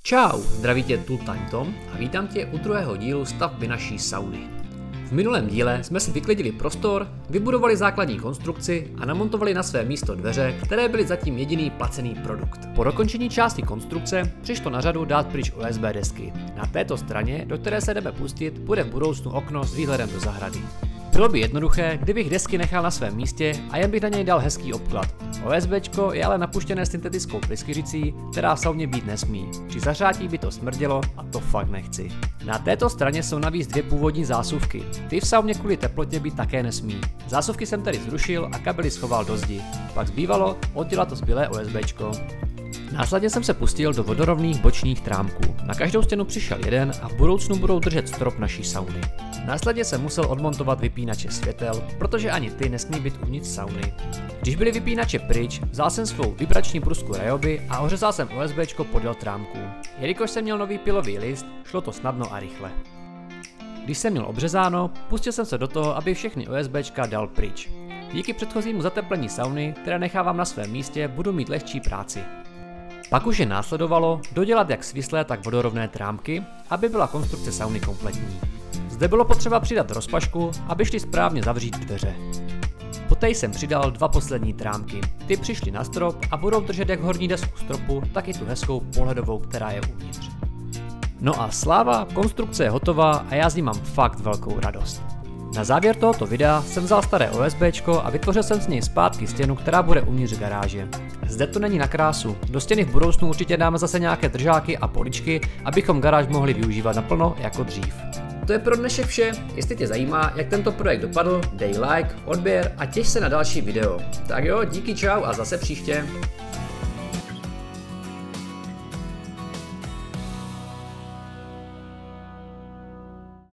Čau, zdraví tě Tooltime Tom a vítám tě u druhého dílu stavby naší sauny. V minulém díle jsme si vyklidili prostor, vybudovali základní konstrukci a namontovali na své místo dveře, které byly zatím jediný placený produkt. Po dokončení části konstrukce přišlo na řadu dát pryč USB desky. Na této straně, do které se jdeme pustit, bude v budoucnu okno s výhledem do zahrady. Bylo by jednoduché, kdybych desky nechal na svém místě a jen bych na něj dal hezký obklad. OSBčko je ale napuštěné syntetickou pryskyřicí, která v sauně být nesmí. Při zahřátí by to smrdělo a to fakt nechci. Na této straně jsou navíc dvě původní zásuvky. Ty v sauně kvůli teplotě být také nesmí. Zásuvky jsem tedy zrušil a kabely schoval do zdi. Pak zbývalo oddělat to zbylé OSBčko. Následně jsem se pustil do vodorovných bočních trámků. Na každou stěnu přišel jeden a v budoucnu budou držet strop naší sauny. Následně jsem musel odmontovat vypínače světel, protože ani ty nesmí být uvnitř sauny. Když byly vypínače pryč, vzal jsem svou vibrační prusku Ryobi a ořezal jsem OSBčko podél trámků. Jelikož jsem měl nový pilový list, šlo to snadno a rychle. Když jsem měl obřezáno, pustil jsem se do toho, aby všechny OSBčka dal pryč. Díky předchozímu zateplení sauny, které nechávám na svém místě, budu mít lehčí práci. Pak už je následovalo dodělat jak svislé, tak vodorovné trámky, aby byla konstrukce sauny kompletní. Zde bylo potřeba přidat rozpašku, aby šli správně zavřít dveře. Poté jsem přidal dva poslední trámky. Ty přišly na strop a budou držet jak horní desku stropu, tak i tu hezkou pohledovou, která je uvnitř. No a sláva, konstrukce je hotová a já z ní mám fakt velkou radost. Na závěr tohoto videa jsem vzal staré OSBčko a vytvořil jsem z něj zpátky stěnu, která bude uvnitř garáže. Zde to není na krásu, do stěny v budoucnu určitě dáme zase nějaké držáky a poličky, abychom garáž mohli využívat naplno jako dřív. To je pro dnešek vše, jestli tě zajímá, jak tento projekt dopadl, dej like, odběr a těš se na další video. Tak jo, díky, čau a zase příště.